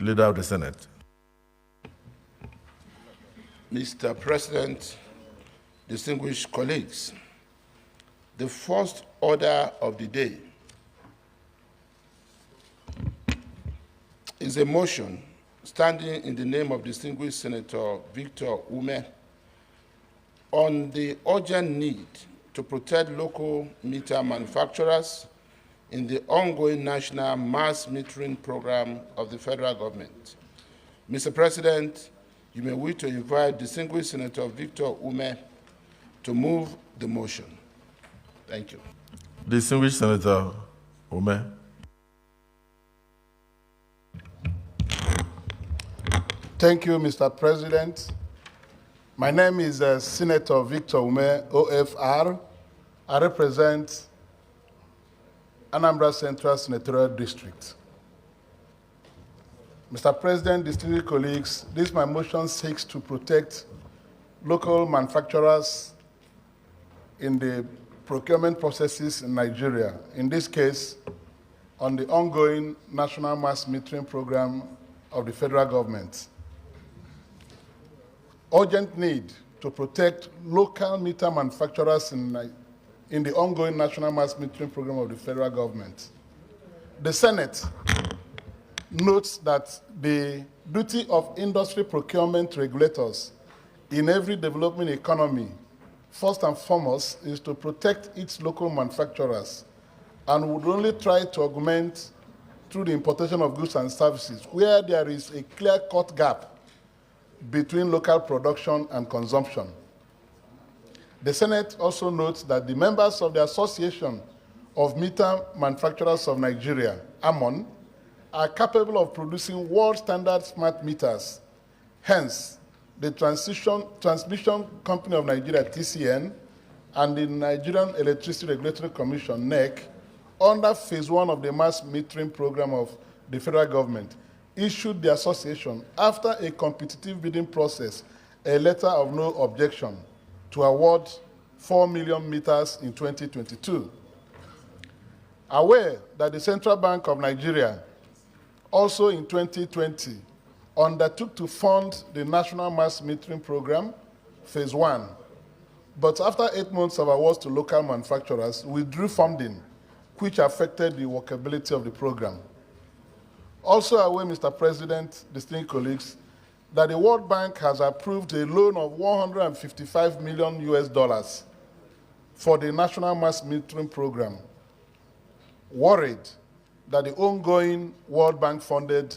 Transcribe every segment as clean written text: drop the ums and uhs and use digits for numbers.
Leader of the Senate. Mr. President, distinguished colleagues, the first order of the day is a motion standing in the name of distinguished Senator Victor Umeh on the urgent need to protect local meter manufacturers in the ongoing national mass metering program of the federal government. Mr. President, you may wish to invite distinguished Senator Victor Umeh to move the motion. Thank you. Distinguished Senator Umeh. Thank you, Mr. President. My name is Senator Victor Umeh, OFR. I represent Anambra Central Senatorial District. Mr. President, distinguished colleagues, this my motion seeks to protect local manufacturers in the procurement processes in Nigeria, in this case, on the ongoing national mass metering program of the federal government. Urgent need to protect local meter manufacturers in the ongoing national mass metering program of the federal government. The Senate notes that the duty of industry procurement regulators in every developing economy, first and foremost, is to protect its local manufacturers and would only try to augment through the importation of goods and services where there is a clear-cut gap between local production and consumption. The Senate also notes that the members of the Association of Meter Manufacturers of Nigeria, AMON, are capable of producing world-standard smart meters. Hence, the Transmission Company of Nigeria, TCN, and the Nigerian Electricity Regulatory Commission, NEC, under Phase 1 of the mass metering program of the federal government, issued the association, after a competitive bidding process, a letter of no objection to award 4 million meters in 2022. Aware that the Central Bank of Nigeria also in 2020 undertook to fund the National Mass Metering Program, Phase 1, but after 8 months of awards to local manufacturers, withdrew funding, which affected the workability of the program. Also aware, Mr. President, distinguished colleagues, that the World Bank has approved a loan of $155 million for the National Mass Metering Program, worried that the ongoing World Bank-funded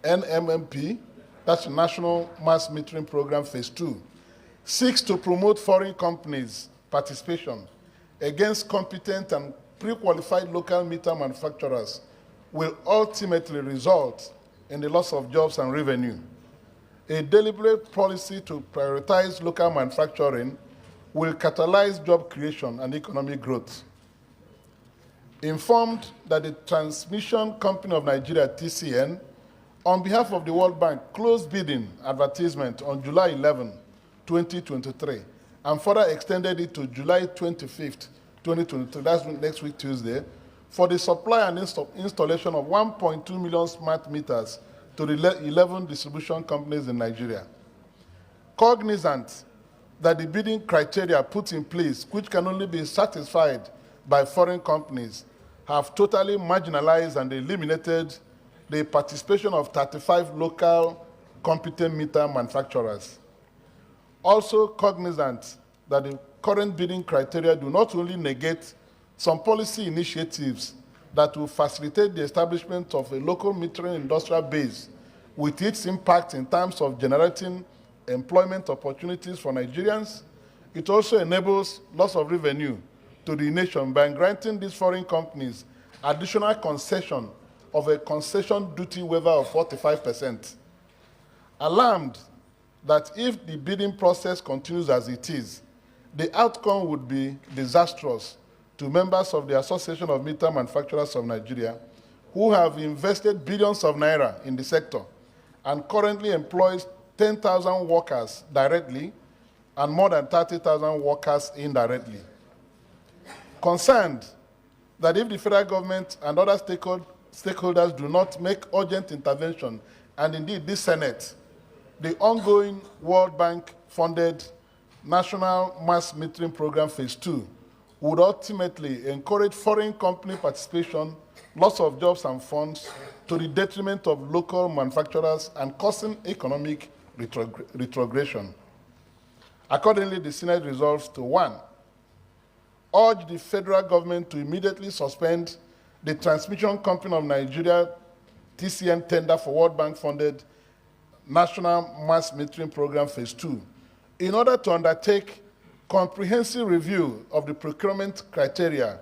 NMMP, that's the National Mass Metering Program Phase 2, seeks to promote foreign companies' participation against competent and pre-qualified local meter manufacturers will ultimately result in the loss of jobs and revenue. A deliberate policy to prioritize local manufacturing will catalyze job creation and economic growth. Informed that the Transmission Company of Nigeria, TCN, on behalf of the World Bank, closed bidding advertisement on July 11, 2023, and further extended it to July 25th, 2023, that's next week, Tuesday, for the supply and installation of 1.2 million smart meters to the 11 distribution companies in Nigeria. Cognizant that the bidding criteria put in place, which can only be satisfied by foreign companies, have totally marginalized and eliminated the participation of 35 local competent meter manufacturers. Also cognizant that the current bidding criteria do not only negate some policy initiatives that will facilitate the establishment of a local metering industrial base with its impact in terms of generating employment opportunities for Nigerians, it also enables loss of revenue to the nation by granting these foreign companies additional concession of a concession duty waiver of 45%. Alarmed that if the bidding process continues as it is, the outcome would be disastrous to members of the Association of Meter Manufacturers of Nigeria who have invested billions of naira in the sector and currently employs 10,000 workers directly and more than 30,000 workers indirectly. Concerned that if the federal government and other stakeholders do not make urgent intervention, and indeed this Senate, the ongoing World Bank-funded National Mass Metering Program Phase 2 would ultimately encourage foreign company participation, loss of jobs and funds, to the detriment of local manufacturers and causing economic retrogression. Accordingly, the Senate resolves to 1, urge the federal government to immediately suspend the Transmission Company of Nigeria TCN Tender for World Bank-funded National Mass Metering Program Phase 2 in order to undertake comprehensive review of the procurement criteria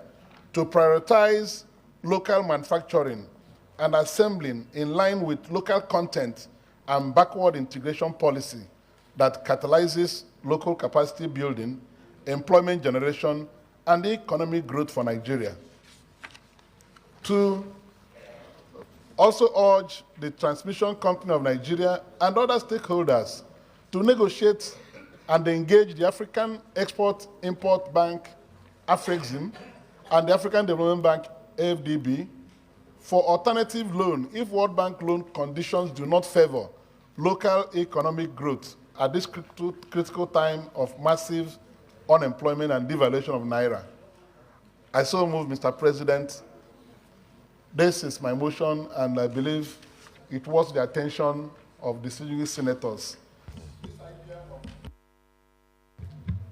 to prioritize local manufacturing and assembling in line with local content and backward integration policy that catalyzes local capacity building, employment generation, and economic growth for Nigeria. 2, also urge the Transmission Company of Nigeria and other stakeholders to negotiate and engage the African Export-Import Bank, AFREXIM, and the African Development Bank, AFDB, for alternative loan if World Bank loan conditions do not favor local economic growth at this critical time of massive unemployment and devaluation of Naira. I so move, Mr. President. This is my motion, and I believe it was the attention of distinguished senators.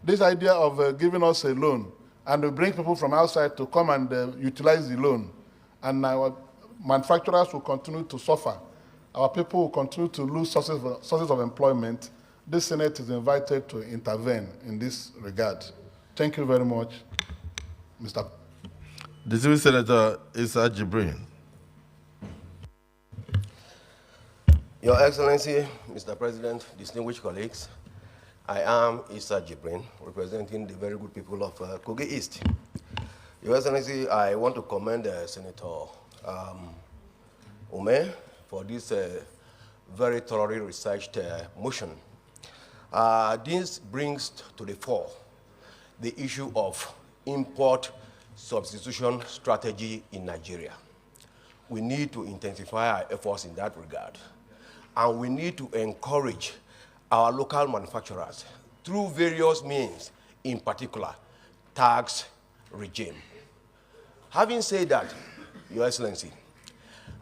This idea of giving us a loan and to bring people from outside to come and utilize the loan, and our manufacturers will continue to suffer. Our people will continue to lose sources of employment. This Senate is invited to intervene in this regard. Thank you very much, Mr. Distinguished Senator Issa Jibrin. Your Excellency, Mr. President, distinguished colleagues, I am Issa Jibrin, representing the very good people of Kogi East. Your Excellency, I want to commend Senator Umeh for this very thoroughly researched motion. This brings to the fore the issue of import substitution strategy in Nigeria. We need to intensify our efforts in that regard, and we need to encourage our local manufacturers through various means, in particular, tax regime. Having said that, Your Excellency,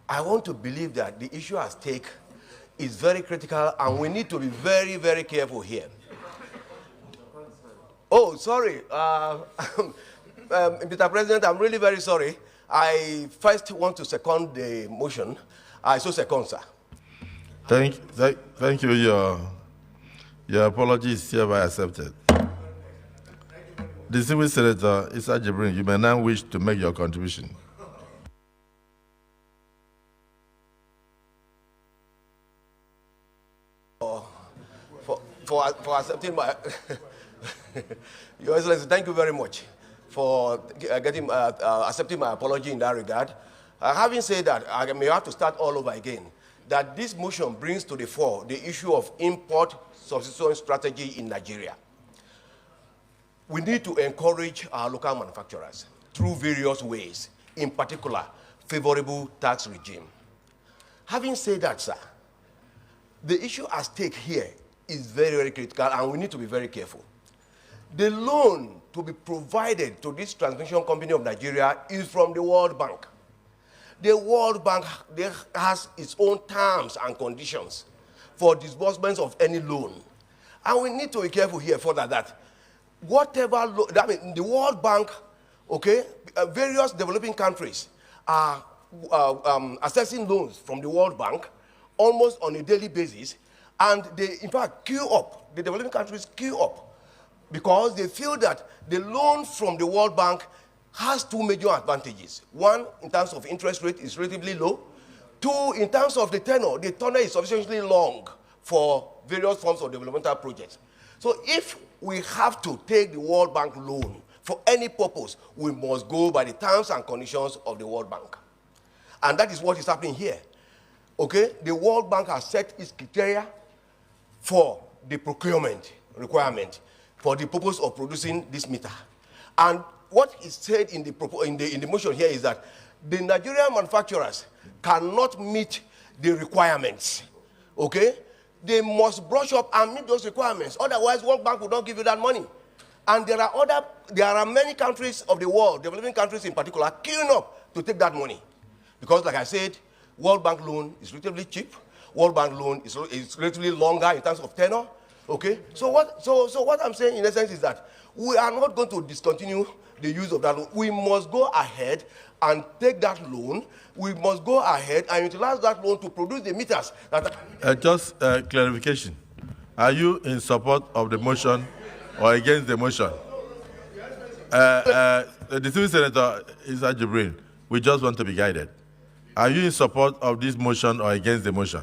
I want to believe that the issue at stake is very critical, and we need to be very, very careful here. Oh, sorry. Mr. President, I'm really very sorry. I first want to second the motion. I so second, sir. Thank you. Your apology is hereby accepted. Distinguished Senator Issa Jibrin, you may now wish to make your contribution. For accepting my Your Excellency, thank you very much for accepting my apology in that regard. Having said that, I may have to start all over again. That this motion brings to the fore the issue of import substitution strategy in Nigeria. We need to encourage our local manufacturers through various ways, in particular, favorable tax regime. Having said that, sir, the issue at stake here is very, very critical, and we need to be very careful. The loan to be provided to this Transmission Company of Nigeria is from the World Bank. The World Bank has its own terms and conditions for disbursements of any loan. And we need to be careful here for that whatever, the World Bank, okay, various developing countries are assessing loans from the World Bank almost on a daily basis, and they, in fact, queue up. The developing countries queue up because they feel that the loan from the World Bank has two major advantages. One, in terms of interest rate, is relatively low. Two, in terms of the tenor is sufficiently long for various forms of developmental projects. So if we have to take the World Bank loan for any purpose, we must go by the terms and conditions of the World Bank. And that is what is happening here. Okay, the World Bank has set its criteria for the procurement requirement for the purpose of producing this meter. And what is said in the motion here is that the Nigerian manufacturers cannot meet the requirements, okay? They must brush up and meet those requirements. Otherwise, World Bank will not give you that money. And there are many countries of the world, developing countries in particular, queuing up to take that money. Because like I said, World Bank loan is relatively cheap. World Bank loan is relatively longer in terms of tenor. Okay? So what I'm saying in essence is that we are not going to discontinue the use of that loan. We must go ahead and take that loan. We must go ahead and utilize that loan to produce the meters that just clarification. Are you in support of the motion or against the motion? The distinguished Senator Issa Jibrin, we just want to be guided. Are you in support of this motion or against the motion?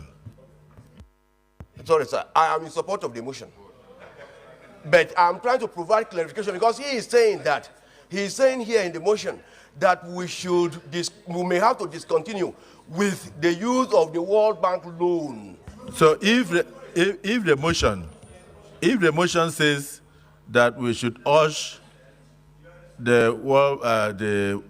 Sorry, sir. I am in support of the motion. But I'm trying to provide clarification because he is saying here in the motion that we may have to discontinue with the use of the World Bank loan. So if the motion says that we should urge the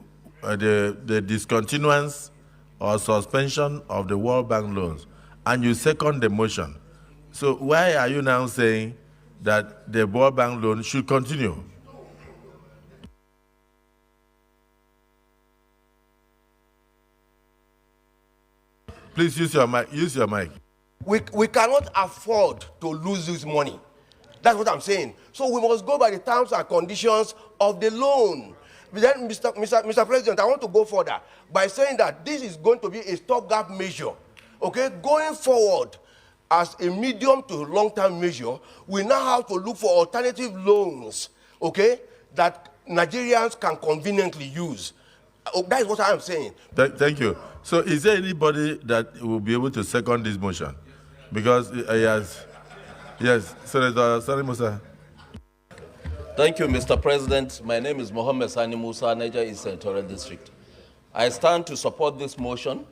discontinuance or suspension of the World Bank loans, and you second the motion, so why are you now saying that the World Bank loan should continue? Please use your mic. Use your mic. We cannot afford to lose this money. That's what I'm saying. So we must go by the terms and conditions of the loan. Then, Mr. President, I want to go further by saying that this is going to be a stopgap measure. Okay, going forward, as a medium to long-term measure, we now have to look for alternative loans, okay, that Nigerians can conveniently use. That is what I am saying. Thank you. So is there anybody that will be able to second this motion? Because, yes, Senator Sani Musa. Thank you, Mr. President. My name is Mohammed Sani Musa, Niger East Senatorial District. I stand to support this motion,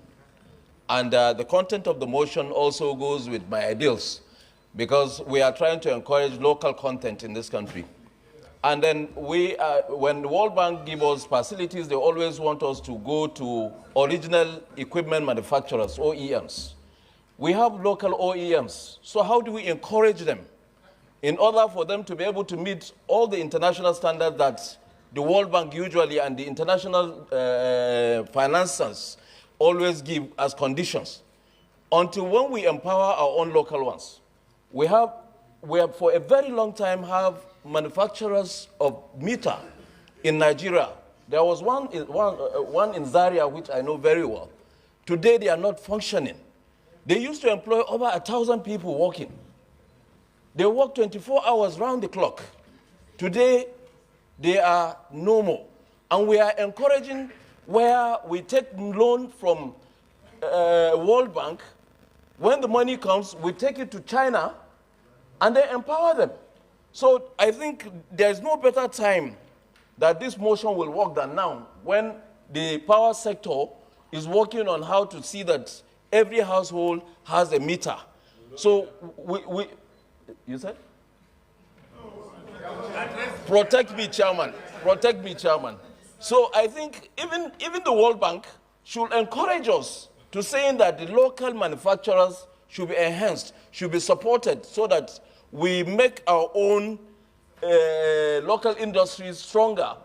and the content of the motion also goes with my ideals, because we are trying to encourage local content in this country. And then when the World Bank gives us facilities, they always want us to go to original equipment manufacturers, OEMs. We have local OEMs, so how do we encourage them in order for them to be able to meet all the international standards that the World Bank usually and the international financiers always give as conditions? Until when we empower our own local ones, we have for a very long time have manufacturers of meter in Nigeria. There was one in Zaria, which I know very well. Today, they are not functioning. They used to employ over 1,000 people working. They work 24 hours round the clock. Today, they are no more. And we are encouraging where we take loan from World Bank. When the money comes, we take it to China and they empower them. So I think there's no better time that this motion will work than now, when the power sector is working on how to see that every household has a meter. So you said? Protect me, Chairman. Protect me, Chairman. So I think even the World Bank should encourage us to saying that the local manufacturers should be enhanced, should be supported, so that we make our own local industries stronger.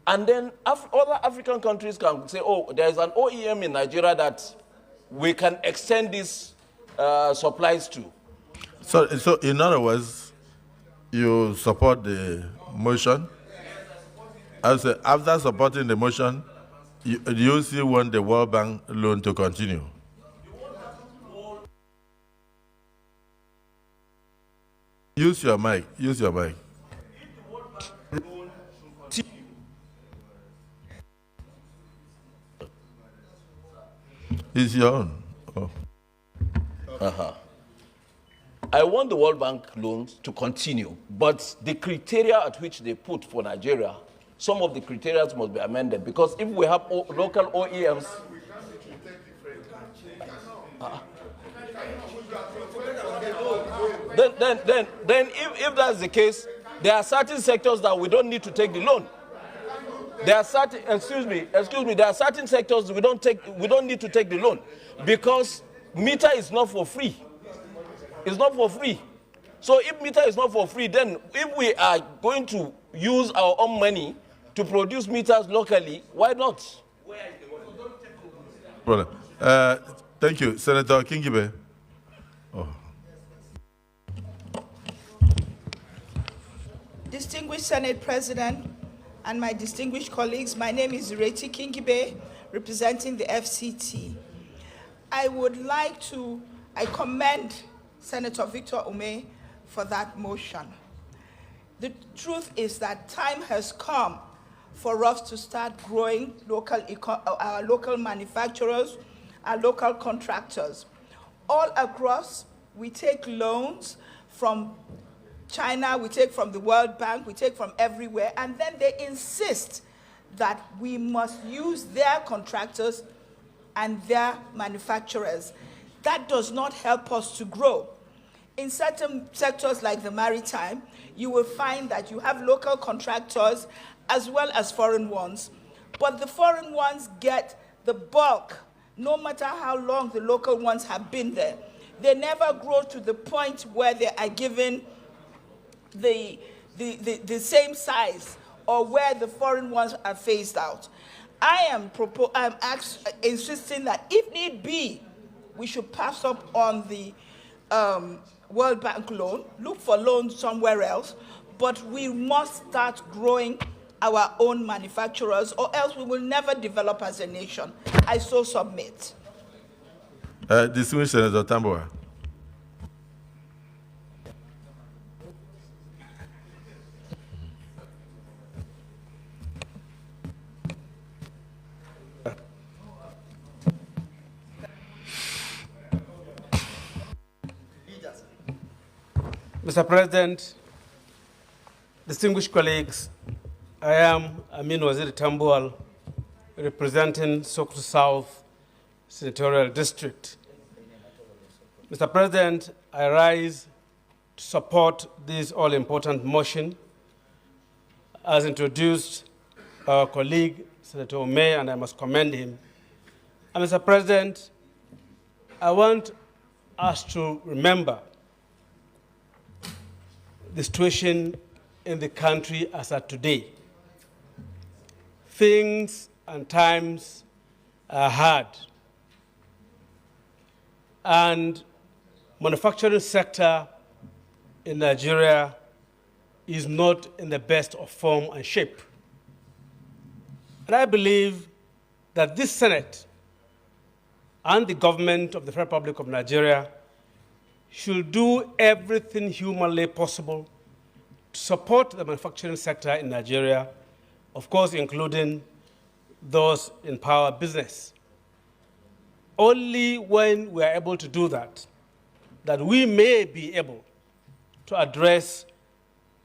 And then other African countries can say, oh, there's an OEM in Nigeria that we can extend these supplies to. So in other words, you support the motion? After supporting the motion, do you still want the World Bank loan to continue? Use your mic. Use your mic. It's your own. Oh. I want the World Bank loans to continue, but the criteria at which they put for Nigeria, some of the criteria must be amended, because if we have local OEMs, then if that's the case, there are certain sectors that we don't need to take the loan. There are certain, excuse me, there are certain sectors we don't need to take the loan because meter is not for free. It's not for free. So if meter is not for free, then if we are going to use our own money to produce meters locally, why not? Brother, thank you. Senator Kingibe. Oh. Distinguished Senate President and my distinguished colleagues, my name is Ireti Kingibe, representing the FCT. I commend Senator Victor Umeh for that motion. The truth is that time has come for us to start growing our local manufacturers, our local contractors. All across, we take loans from China, we take from the World Bank, we take from everywhere, and then they insist that we must use their contractors and their manufacturers. That does not help us to grow. In certain sectors like the maritime, you will find that you have local contractors as well as foreign ones, but the foreign ones get the bulk, no matter how long the local ones have been there. They never grow to the point where they are given the same size or where the foreign ones are phased out. I'm insisting that if need be, we should pass up on the World Bank loan, look for loans somewhere else, but we must start growing our own manufacturers or else we will never develop as a nation. I so submit. Distinguished Senator Tambora. Mr. President, distinguished colleagues, I am Amin Waziri Tambuwal, representing Sokoto South Senatorial District. Mr. President, I rise to support this all-important motion as introduced by our colleague, Senator Umeh, and I must commend him. And Mr. President, I want us to remember the situation in the country as at today. Things and times are hard, and manufacturing sector in Nigeria is not in the best of form and shape. And I believe that this Senate and the government of the Federal Republic of Nigeria should do everything humanly possible to support the manufacturing sector in Nigeria, of course, including those in power business. Only when we are able to do that, that we may be able to address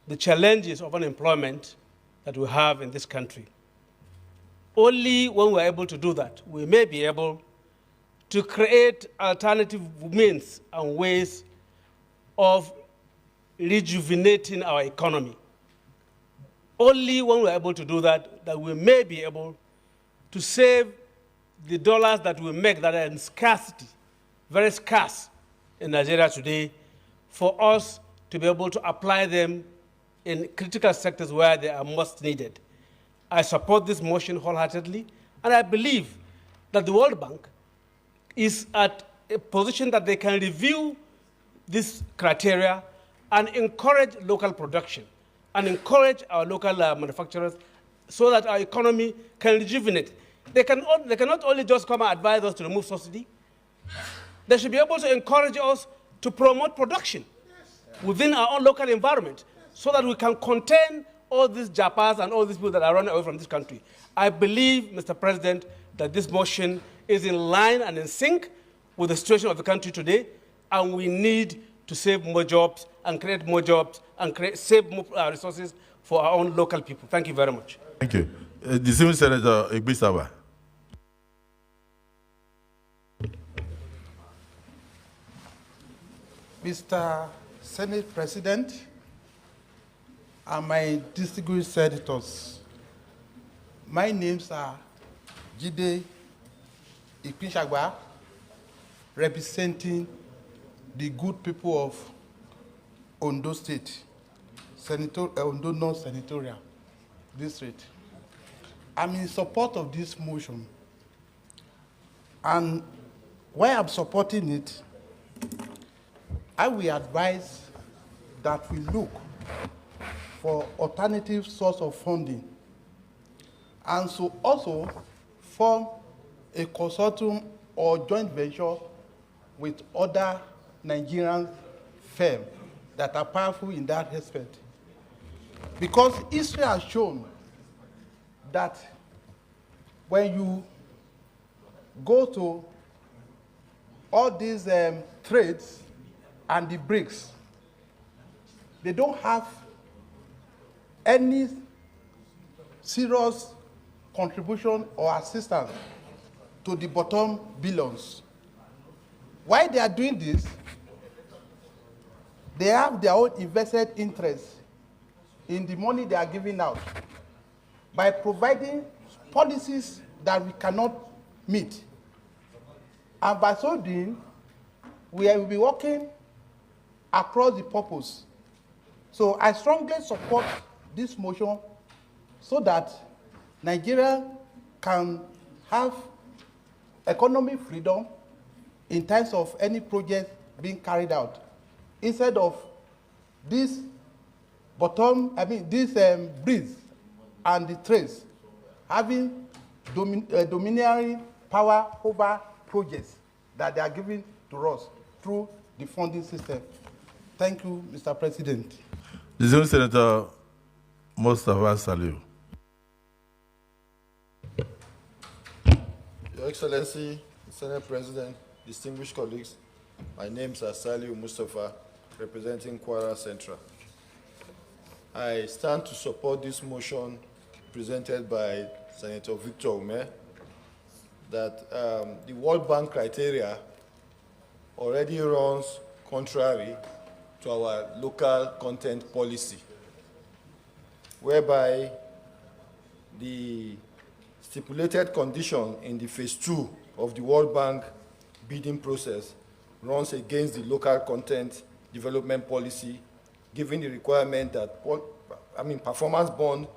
the challenges of unemployment that we have in this country. Only when we are able to do that, we may be able to create alternative means and ways of rejuvenating our economy. Only when we're able to do that, that we may be able to save the dollars that we make that are in scarcity, very scarce in Nigeria today, for us to be able to apply them in critical sectors where they are most needed. I support this motion wholeheartedly, and I believe that the World Bank is at a position that they can review this criteria and encourage local production and encourage our local manufacturers so that our economy can rejuvenate. They cannot only just come and advise us to remove subsidy. They should be able to encourage us to promote production within our own local environment so that we can contain all these japas and all these people that are running away from this country. I believe, Mr. President, that this motion is in line and in sync with the situation of the country today, and we need to save more jobs and create more jobs and save more resources for our own local people. Thank you very much. Thank you. Distinguished Senator Igbisawa. Mr. Senate President and my distinguished senators, My names are Jide Ipinshagba, representing the good people of Ondo State, Ondo North Senatorial District. I'm in support of this motion. And why I'm supporting it, I will advise that we look for alternative source of funding, and so also form a consortium or joint venture with other Nigerian firms that are powerful in that respect. Because history has shown that when you go to all these trades and the BRICS, they don't have any serious contribution or assistance to the bottom billions. Why they are doing this? They have their own invested interest in the money they are giving out by providing policies that we cannot meet. And by so doing, we will be working across the purpose. So I strongly support this motion so that Nigeria can have economic freedom in terms of any project being carried out, instead of this breeds and the trades having domineering power over projects that they are giving to us through the funding system. Thank you, Mr. President. Distinguished Senator Mustafa Saliu. Your Excellency, Senate President, distinguished colleagues, my name is Saliu Mustafa, representing Kwara Central. I stand to support this motion presented by Senator Victor Umeh that the World Bank criteria already runs contrary to our local content policy, whereby the stipulated condition in the phase 2 of the World Bank bidding process runs against the local content development policy, given the requirement that, performance bond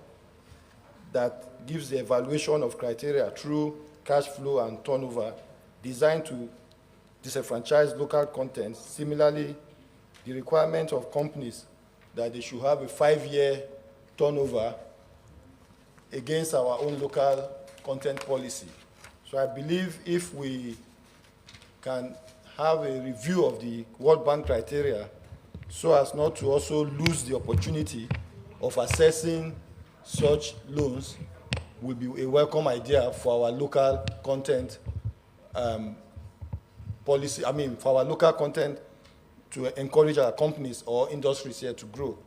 that gives the evaluation of criteria through cash flow and turnover designed to disenfranchise local content. Similarly, the requirement of companies that they should have a 5-year turnover against our own local content policy. So I believe if we can have a review of the World Bank criteria so as not to also lose the opportunity of assessing such loans will be a welcome idea for our local content policy, for our local content to encourage our companies or industries here to grow.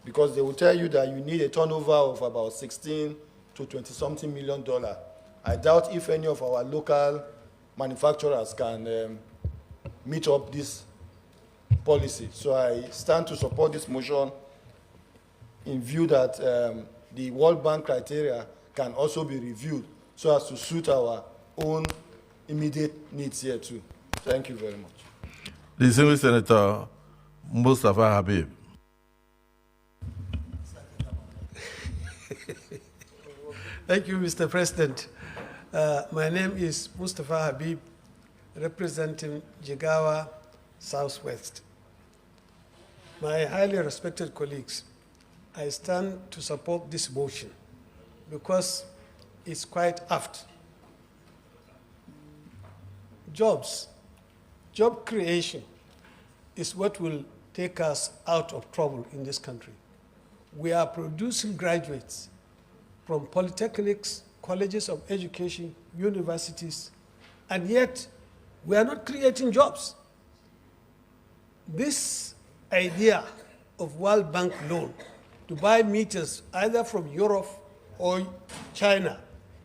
Because they will tell you that you need a turnover of about 16 to 20-something $1 million. I doubt if any of our local manufacturers can meet up this policy. So I stand to support this motion in view that the World Bank criteria can also be reviewed so as to suit our own immediate needs here too. Thank you very much. Distinguished Senator Mustafa Habib. Thank you, Mr. President. My name is Mustafa Habib, representing Jigawa Southwest. My highly respected colleagues, I stand to support this motion because it's quite apt. Job creation is what will take us out of trouble in this country. We are producing graduates from polytechnics, colleges of education, universities, and yet we are not creating jobs. This idea of World Bank loan to buy meters either from Europe or China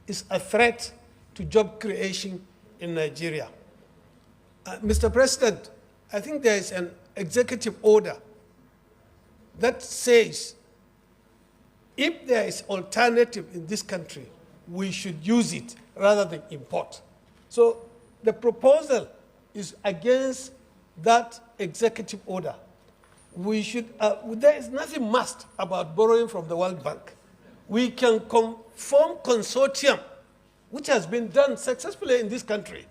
is a threat to job creation in Nigeria. Mr. President, I think there is an executive order that says if there is alternative in this country, we should use it rather than import. So the proposal is against that executive order. We should, there is nothing must about borrowing from the World Bank. We can form consortium, which has been done successfully in this country,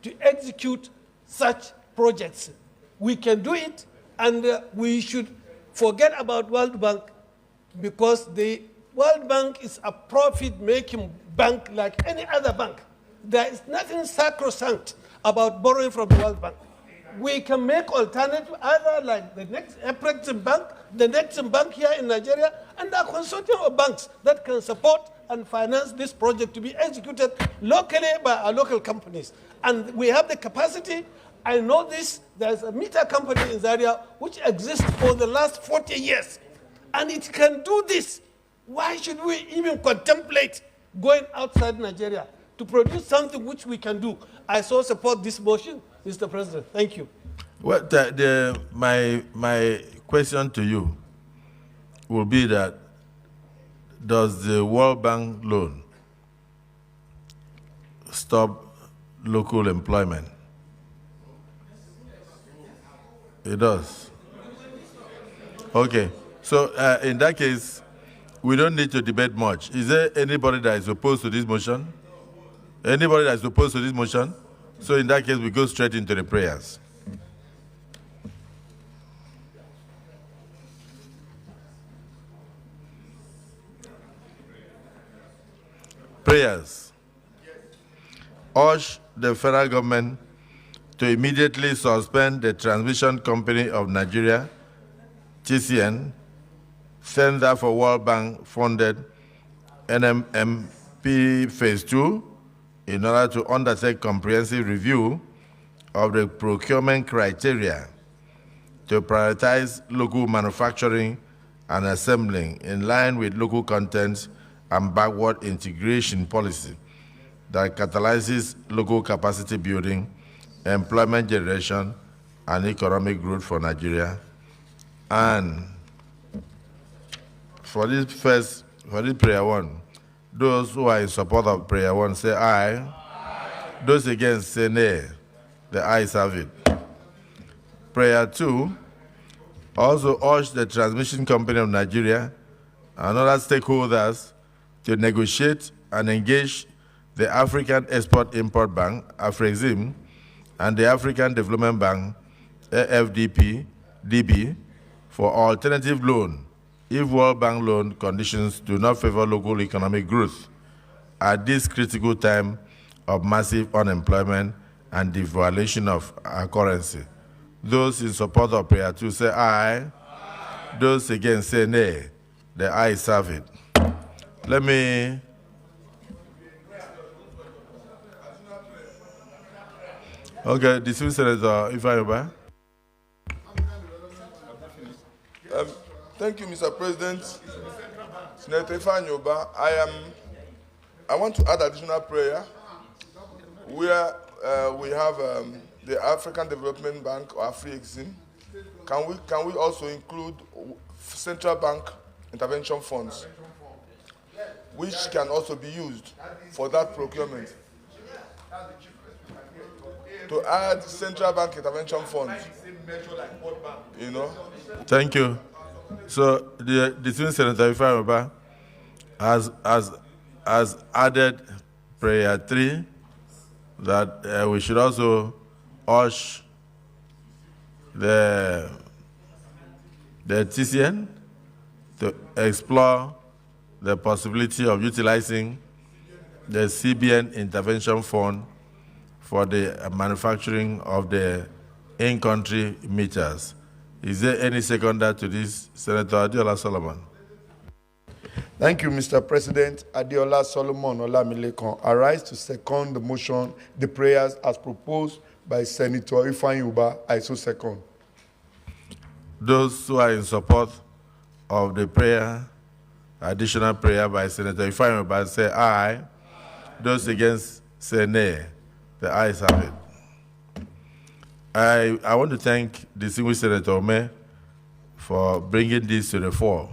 to execute such projects. We can do it, and we should forget about World Bank, because the World Bank is a profit-making bank like any other bank. There is nothing sacrosanct about borrowing from the World Bank. We can make alternative, either like the next AFREXIM bank, the next bank here in Nigeria, and a consortium of banks that can support and finance this project to be executed locally by our local companies. And we have the capacity. I know this. There's a meter company in Zaria which exists for the last 40 years, and it can do this. Why should we even contemplate going outside Nigeria to produce something which we can do? I so support this motion, Mr. President. Thank you. Well, my question to you will be that, does the World Bank loan stop local employment? It does. Okay. So in that case, we don't need to debate much. Is there anybody that is opposed to this motion? Anybody that is opposed to this motion? So in that case, we go straight into the prayers. Prayers. Urge the federal government to immediately suspend the Transmission Company of Nigeria, TCN, Tender for World Bank funded NMMP Phase 2 in order to undertake comprehensive review of the procurement criteria to prioritize local manufacturing and assembling in line with local content and backward integration policy that catalyzes local capacity building, employment generation, and economic growth for Nigeria. And for this prayer one, those who are in support of prayer one say aye. Aye. Those against say nay. The ayes have it. Prayer two, also urge the Transmission Company of Nigeria and other stakeholders to negotiate and engage the African Export-Import Bank, AFREXIM, and the African Development Bank, AFDB, for alternative loan if World Bank loan conditions do not favor local economic growth at this critical time of massive unemployment and devaluation of our currency. Those in support of prayer 2 say aye. Aye. Those against say nay. The ayes have it. Let me okay, distinguished Senator Ifeanyi. Thank you, Mr. President. Senator Ifeanyi, I want to add additional prayer where we have the African Development Bank, or AFREXIM. Can we also include central bank intervention funds, which can also be used for that procurement? To add central bank intervention funds, you know. Thank you. So the distinguished Senator Ifeanyi has added prayer 3 that we should also urge the TCN to explore the possibility of utilizing the CBN intervention fund for the manufacturing of the in-country meters. Is there any seconder to this? Senator Adeola Solomon. Thank you, Mr. President. Adeola Solomon Olamilekan. I rise to second the motion, the prayers as proposed by Senator Ifeanyi. I so second. Those who are in support of the prayer, additional prayer by Senator Ifeanyi say aye. Aye. Those against say nay. The ayes have it. I want to thank distinguished Senator Umeh for bringing this to the fore,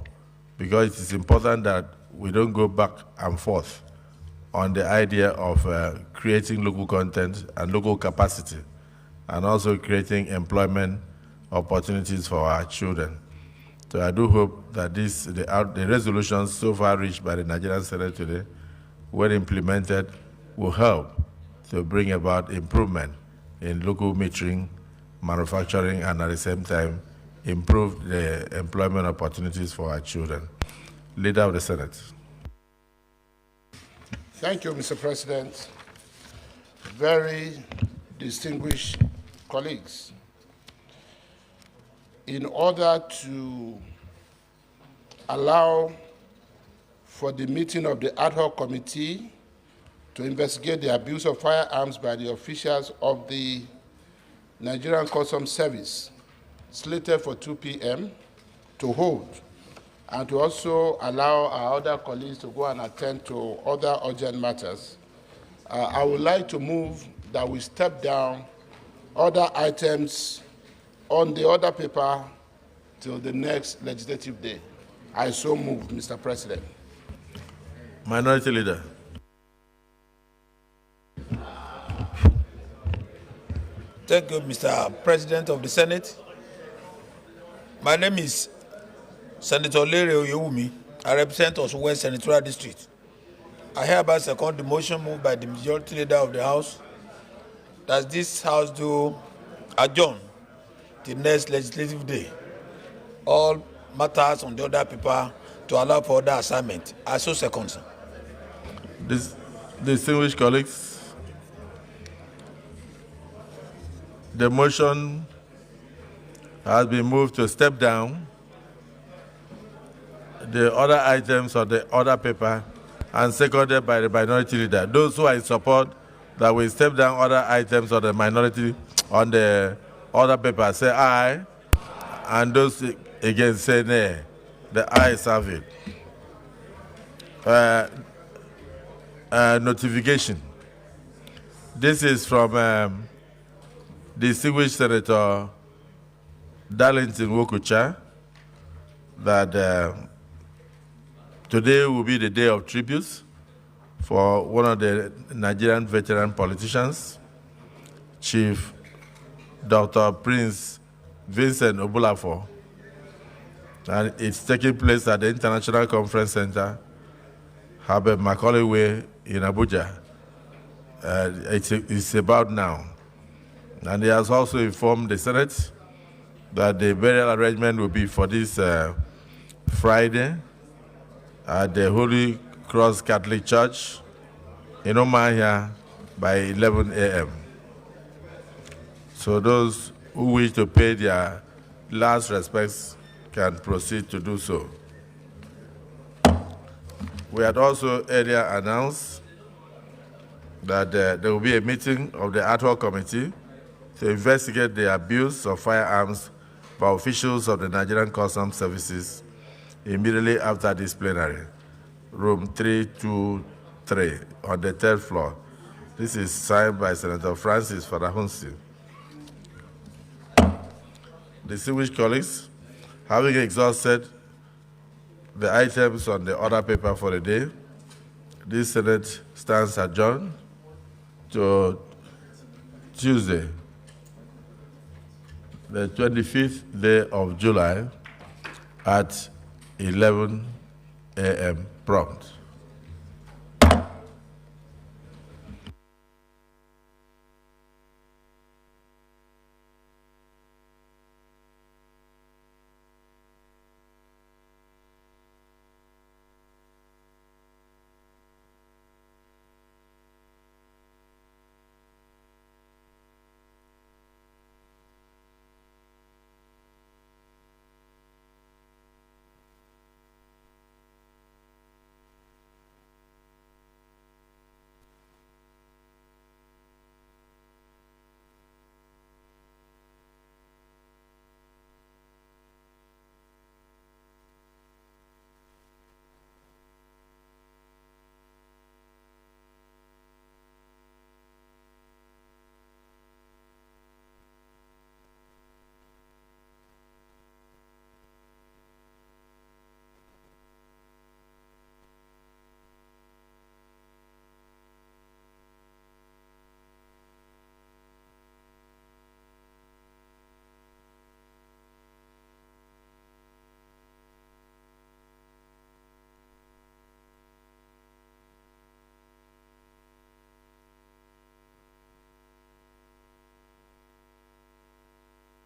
because it is important that we don't go back and forth on the idea of creating local content and local capacity, and also creating employment opportunities for our children. So I do hope that the resolutions so far reached by the Nigerian Senate today, when implemented, will help to bring about improvement in local metering, manufacturing, and at the same time, improve the employment opportunities for our children. Leader of the Senate. Thank you, Mr. President. Very distinguished colleagues, in order to allow for the meeting of the ad hoc committee to investigate the abuse of firearms by the officials of the Nigerian Customs Service, slated for 2 p.m. to hold, and to also allow our other colleagues to go and attend to other urgent matters, I would like to move that we step down other items on the order paper till the next legislative day. I so move, Mr. President. Minority Leader. Thank you, Mr. President of the Senate. My name is Senator Lere Oyewumi. I represent Osun West Senatorial District. I hereby second the motion moved by the Majority Leader of the House that this House do adjourn the next legislative day all matters on the order paper to allow for other assignment. I so second, sir. Distinguished colleagues, the motion has been moved to step down the other items on the order paper and seconded by the Minority Leader. Those who are in support that we step down other items on the minority on the order paper say aye, and those against say nay. The ayes have it. Notification. This is from distinguished Senator Darlington Wokucha that today will be the day of tributes for one of the Nigerian veteran politicians, Chief Dr. Prince Vincent Obulafor. And it's taking place at the International Conference Center, Herbert Macaulay Way in Abuja. It's about now. And he has also informed the Senate that the burial arrangement will be for this Friday at the Holy Cross Catholic Church in Umeh by 11 a.m. So those who wish to pay their last respects can proceed to do so. We had also earlier announced that there will be a meeting of the ad hoc committee to investigate the abuse of firearms by officials of the Nigerian Customs Services immediately after this plenary, room 323 on the 3rd floor. This is signed by Senator Francis Farahunsi. Distinguished colleagues, having exhausted the items on the order paper for the day, this Senate stands adjourned to Tuesday, the 25th day of July at 11 a.m. prompt.